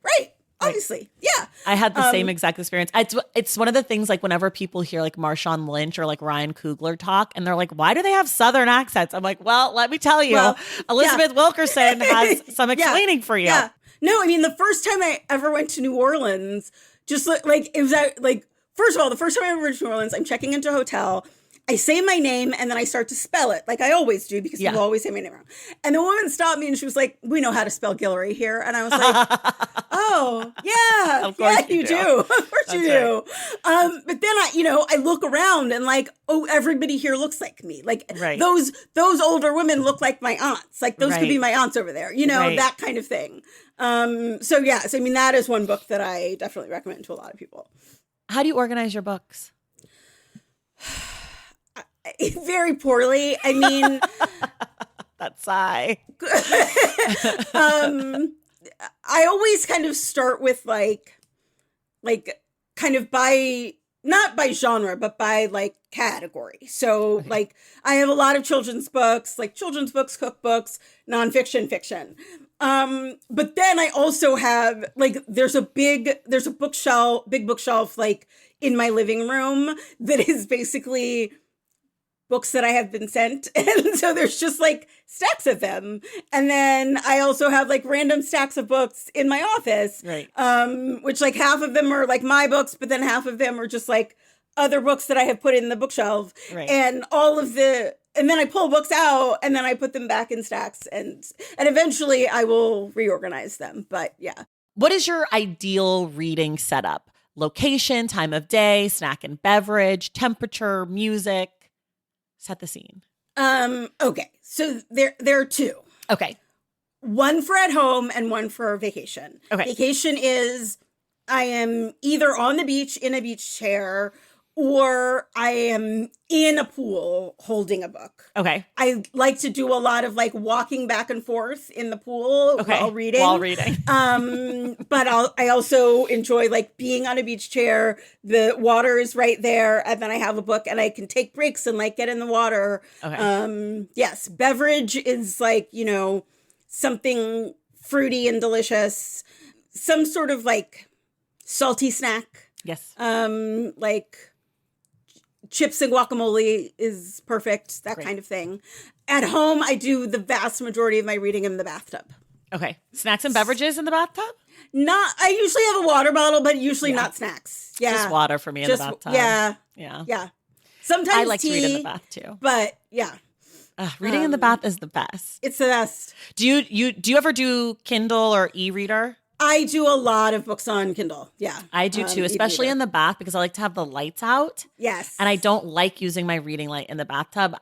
Obviously. Yeah. I had the same exact experience. It's one of the things, like, whenever people hear like Marshawn Lynch or like Ryan Coogler talk and they're like, why do they have Southern accents? I'm like, well, let me tell you, Elizabeth Wilkerson has some explaining for you. Yeah. No, I mean, the first time I ever went to New Orleans, just like, it was like, first of all, the first time I ever went to New Orleans, I'm checking into a hotel. I say my name and then I start to spell it like I always do because people always say my name wrong. And the woman stopped me and she was like, we know how to spell Guillory here. And I was like, oh, yeah. Of course you do. Of course you do. But then I look around and like, oh, everybody here looks like me. Like those older women look like my aunts. Like those could be my aunts over there, that kind of thing. So I mean, that is one book that I definitely recommend to a lot of people. How do you organize your books? Very poorly. I mean, that sigh. I always kind of start with like kind of not by genre, but by like category. So like I have a lot of children's books, cookbooks, nonfiction, fiction. But then I also have like, there's a big bookshelf like in my living room that is basically books that I have been sent. And so there's just like stacks of them. And then I also have like random stacks of books in my office, which like half of them are like my books, but then half of them are just like other books that I have put in the bookshelf. And and then I pull books out and then I put them back in stacks and eventually I will reorganize them. But yeah. What is your ideal reading setup? Location, time of day, snack and beverage, temperature, music? Set the scene. Okay. So there are two. Okay. One for at home and one for vacation. Okay. Vacation is I am either on the beach in a beach chair or I am in a pool holding a book. Okay. I like to do a lot of like walking back and forth in the pool while reading. But I also enjoy like being on a beach chair. The water is right there. And then I have a book and I can take breaks and like get in the water. Okay. Yes. Beverage is like, something fruity and delicious. Some sort of like salty snack. Yes. Like chips and guacamole is perfect, that kind of thing. At home, I do the vast majority of my reading in the bathtub. Okay. Snacks and beverages in the bathtub? I usually have a water bottle, but usually not snacks. Yeah. Just water for me in the bathtub. Yeah. Yeah. Yeah. Sometimes I like to read in the tea, bath too. but yeah, Reading in the bath is the best. it's the best. Do you ever do Kindle or e-reader? I do a lot of books on Kindle. Yeah. I do too, especially e-reader. in the bath because I like to have the lights out. Yes. And I don't like using my reading light in the bathtub.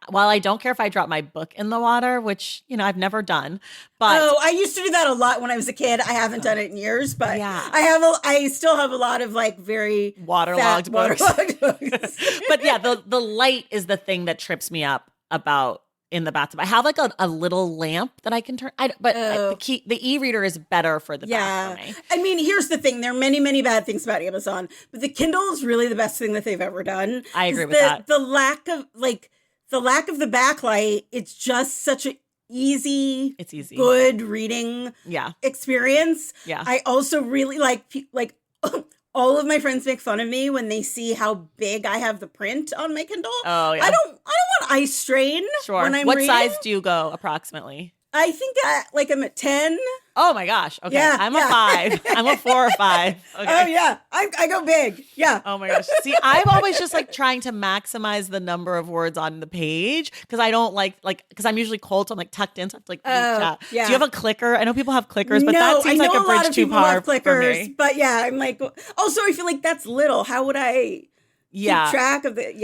While I don't care if I drop my book in the water, which, I've never done. But I used to do that a lot when I was a kid. I haven't done it in years, but yeah. I still have a lot of like very waterlogged books. books. But yeah, the light is the thing that trips me up about in the bathtub. I have like a little lamp that I can turn. The e-reader is better for the bath for me. I mean, here's the thing. There are many, many bad things about Amazon, but the Kindle is really the best thing that they've ever done. I agree with that. The lack of the backlight, it's just such an easy, good reading experience. Yeah. I also really like all of my friends make fun of me when they see how big I have the print on my Kindle. Oh yeah. I don't want eye strain when I'm What reading. size do you go approximately? I think I'm at 10. Oh my gosh. Okay. Yeah, I'm a 5. I'm a 4 or 5. Okay. Oh yeah. I go big. Yeah. Oh my gosh. See, I'm always just like trying to maximize the number of words on the page because I don't because I'm usually cold, so I'm like tucked in, so I have to like reach out. Yeah. Do you have a clicker? I know people have clickers, but that seems like a bridge too far for me. But yeah, I'm like, also I feel like that's little. How would I keep track of the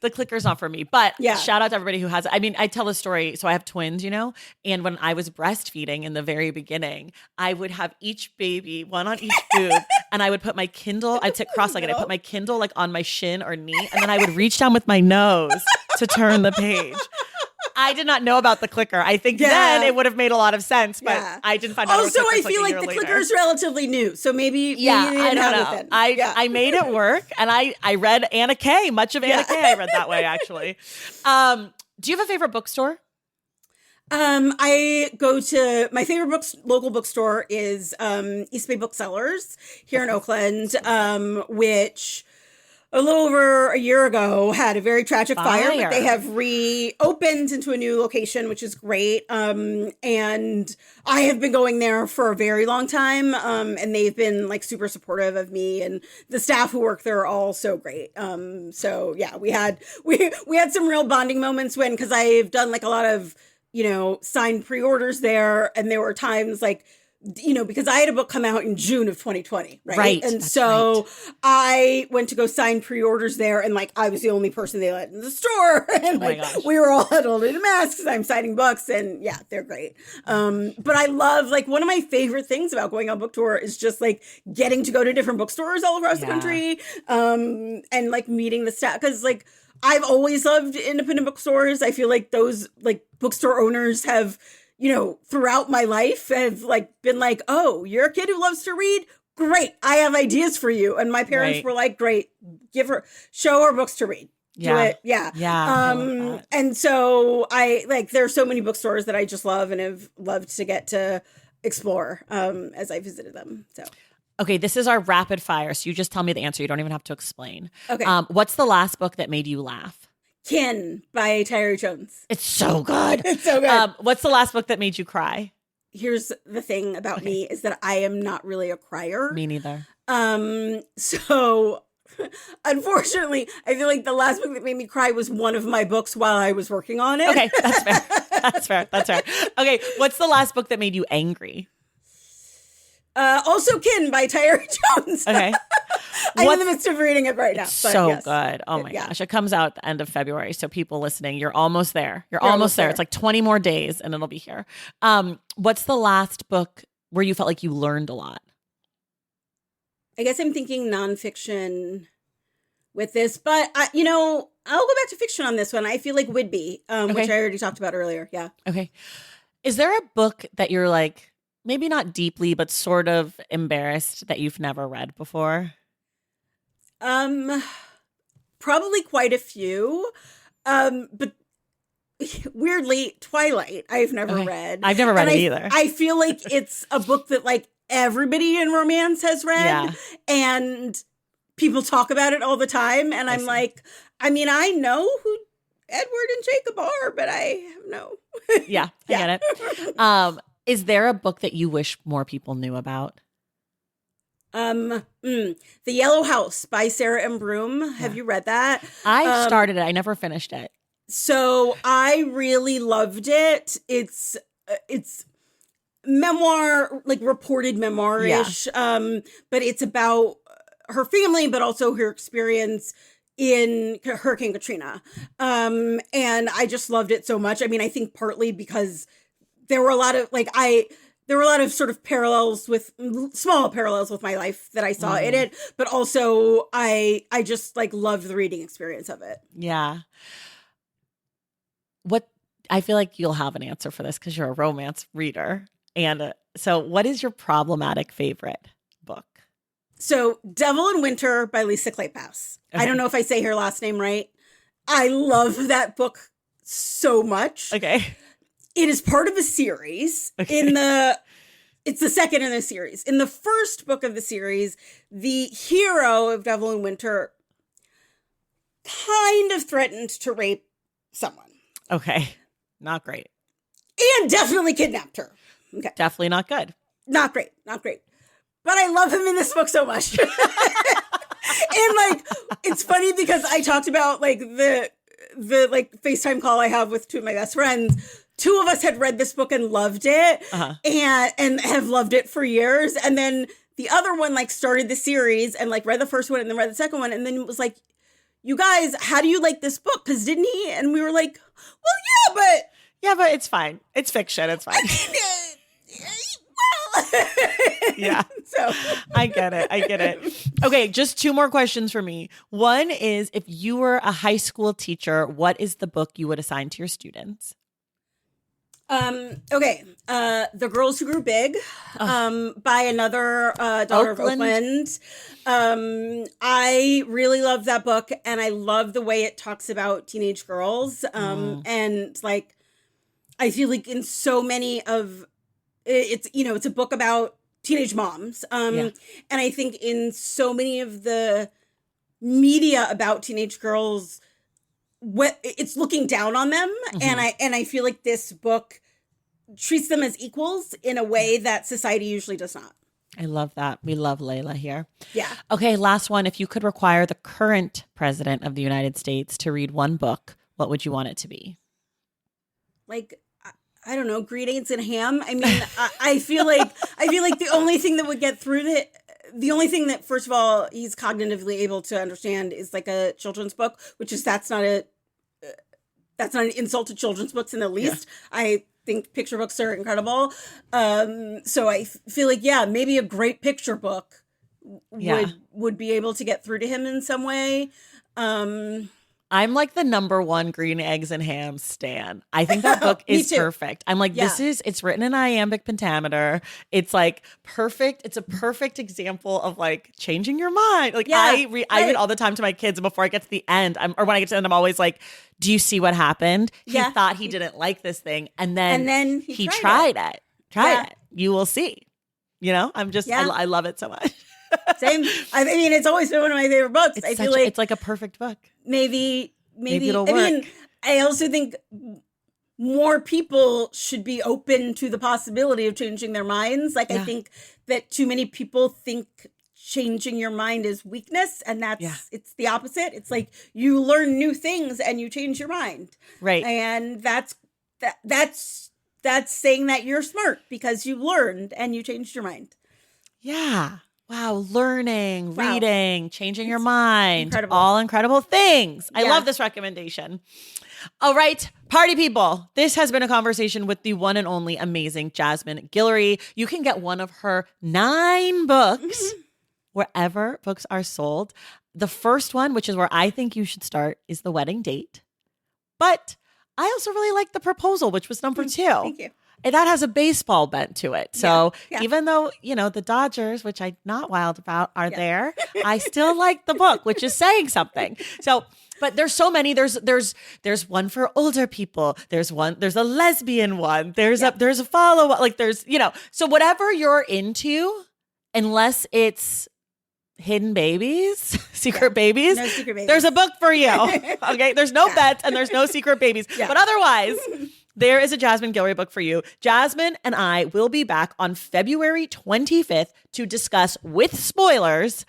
The clicker's not for me, but shout out to everybody who has it. I mean, I tell a story. So I have twins, and when I was breastfeeding in the very beginning, I would have each baby, one on each boob, and I would put my Kindle, I'd sit cross-legged, I'd put my Kindle like on my shin or knee, and then I would reach down with my nose to turn the page. I did not know about the clicker. I think then it would have made a lot of sense, but I didn't find out. Also, I feel like the clicker is relatively new, so maybe I don't know. I made it work, and I read Anna Kay. Much of Anna Kay I read that way, actually. Do you have a favorite bookstore? I go to my favorite local bookstore is East Bay Booksellers here in Oakland, which a little over a year ago had a very tragic fire, but they have reopened into a new location, which is great. And I have been going there for a very long time. And they've been like super supportive of me, and the staff who work there are all so great. So yeah, we had some real bonding moments because I've done like a lot of, signed pre-orders there. And there were times like, because I had a book come out in June of 2020, right? Right. And so I went to go sign pre-orders there, and like I was the only person they let in the store, and we were all huddled in masks because I'm signing books, and yeah, they're great. But I love one of my favorite things about going on book tour is just like getting to go to different bookstores all across the country, and like meeting the staff, because like I've always loved independent bookstores. I feel like those like bookstore owners have, throughout my life have been like, oh, you're a kid who loves to read? Great. I have ideas for you. And my parents were like, great, show her books to read. Do it. Yeah. Yeah. And so there's so many bookstores that I just love and have loved to get to explore as I visited them. So. Okay, this is our rapid fire. So you just tell me the answer. You don't even have to explain. Okay. What's the last book that made you laugh? Kin by Tyree Jones. It's so good. It's so good. What's the last book that made you cry? Here's the thing about me is that I am not really a crier. Me neither. So unfortunately, I feel like the last book that made me cry was one of my books while I was working on it. Okay, that's fair. That's fair. Okay, what's the last book that made you angry? Also Kin by Tyree Jones. Okay. I'm in the midst of reading it right now. Good. Oh my gosh. It comes out at the end of February. So people listening, you're almost there. You're almost there. It's like 20 more days and it'll be here. What's the last book where you felt like you learned a lot? I guess I'm thinking nonfiction with this, but I'll go back to fiction on this one. I feel like Whitby, which I already talked about earlier. Yeah. Okay. Is there a book that you're like, maybe not deeply, but sort of embarrassed that you've never read before? Probably quite a few. But weirdly, Twilight, I've never read. I've never read it either. I feel like it's a book that like everybody in romance has read, and people talk about it all the time. And I'm like, I mean, I know who Edward and Jacob are, but I have no. I get it. Is there a book that you wish more people knew about? The Yellow House by Sarah M. Broom. Have you read that? I started it. I never finished it. So I really loved it. It's memoir, like reported memoir-ish. But it's about her family, but also her experience in Hurricane Katrina. And I just loved it so much. I mean, I think partly because there were a lot of sort of small parallels with my life that I saw in it, but also I just like loved the reading experience of it. Yeah. I feel like you'll have an answer for this because you're a romance reader. And so what is your problematic favorite book? So Devil in Winter by Lisa Kleypas. Okay. I don't know if I say her last name right. I love that book so much. Okay. It is part of a series. Okay. It's the second in the series. In the first book of the series, the hero of Devil in Winter kind of threatened to rape someone. Okay. Not great. And definitely kidnapped her. Okay. Definitely not good. Not great. But I love him in this book so much. And like, it's funny because I talked about like the like FaceTime call I have with two of my best friends. Two of us had read this book and loved it, and have loved it for years. And then the other one like started the series and like read the first one and then read the second one. And then it was like, you guys, how do you like this book? Because didn't he? And we were like, well, yeah, but it's fine. It's fiction. It's fine. Yeah. So I get it. Okay, just two more questions for me. One is, if you were a high school teacher, what is the book you would assign to your students? Okay. The Girls Who Grew Big, by another daughter of Oakland. I really love that book, and I love the way it talks about teenage girls. And like, I feel like in so many of it's a book about teenage moms. And I think in so many of the media about teenage girls, it's looking down on them. And I feel like this book treats them as equals in a way that society usually does not. I love that. We love Layla here. Yeah. Okay, last one. If you could require the current president of the United States to read one book, what would you want it to be? Like, I don't know, Green Eggs and Ham. I mean, I feel like the only thing that would get through the only thing that, first of all, he's cognitively able to understand is like a children's book, which is that's not an insult to children's books in the least. Yeah. I think picture books are incredible. So I feel like, maybe a great picture book would be able to get through to him in some way. I'm like the number one Green Eggs and Ham stan. I think that book is perfect. I'm like, it's written in iambic pentameter. It's like perfect. It's a perfect example of like changing your mind. Like I read all the time to my kids, and before I get to the end, or when I get to the end, I'm always like, do you see what happened? He thought he didn't like this thing. And then he tried it. Try it. You will see. You know, I'm just, I love it so much. Same. I mean, it's always been one of my favorite books. I feel like it's like a perfect book. Maybe it'll work. I mean, I also think more people should be open to the possibility of changing their minds. Like, I think that too many people think changing your mind is weakness, and it's the opposite. It's like you learn new things and you change your mind. Right. And that's saying that you're smart because you learned and you changed your mind. Yeah. Wow, learning, reading, changing your mind, incredible. All incredible things. I love this recommendation. All right, party people. This has been a conversation with the one and only amazing Jasmine Guillory. You can get one of her 9 books wherever books are sold. The first one, which is where I think you should start, is The Wedding Date. But I also really like The Proposal, which was number 2. Thank you. And that has a baseball bent to it. So even though, the Dodgers, which I'm not wild about, are there, I still like the book, which is saying something. So, but there's so many. There's one for older people. There's a lesbian one. There's a follow-up. Like so whatever you're into, unless it's hidden babies, secret babies. No secret babies. There's a book for you. Okay. There's no bets and there's no secret babies. Yeah. But otherwise, There is a Jasmine Guillory book for you. Jasmine and I will be back on February 25th to discuss, with spoilers,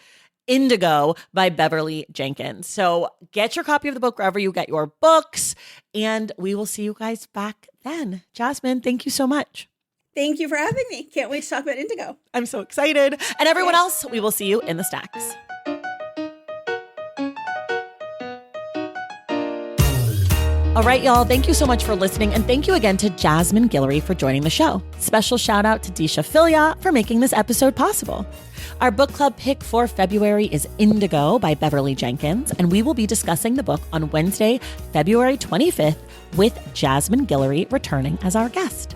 Indigo by Beverly Jenkins. So get your copy of the book wherever you get your books, and we will see you guys back then. Jasmine, thank you so much. Thank you for having me. Can't wait to talk about Indigo. I'm so excited. And everyone else, we will see you in the stacks. All right, y'all, thank you so much for listening. And thank you again to Jasmine Guillory for joining the show. Special shout out to Disha Filia for making this episode possible. Our book club pick for February is Indigo by Beverly Jenkins, and we will be discussing the book on Wednesday, February 25th, with Jasmine Guillory returning as our guest.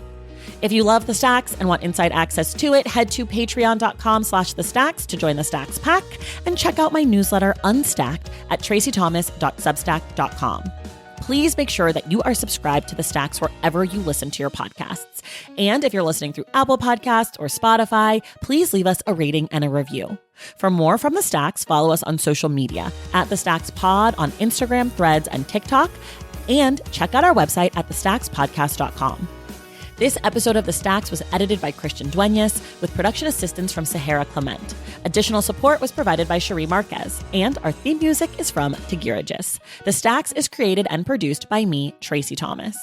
If you love The Stacks and want inside access to it, head to patreon.com/thestacks to join the Stacks pack and check out my newsletter Unstacked at traceythomas.substack.com. Please make sure that you are subscribed to The Stacks wherever you listen to your podcasts. And if you're listening through Apple Podcasts or Spotify, please leave us a rating and a review. For more from The Stacks, follow us on social media at The Stacks Pod on Instagram, Threads, and TikTok. And check out our website at thestackspodcast.com. This episode of The Stacks was edited by Christian Duenas with production assistance from Sahara Clement. Additional support was provided by Cherie Marquez, and our theme music is from Tigirigis. The Stacks is created and produced by me, Tracey Thomas.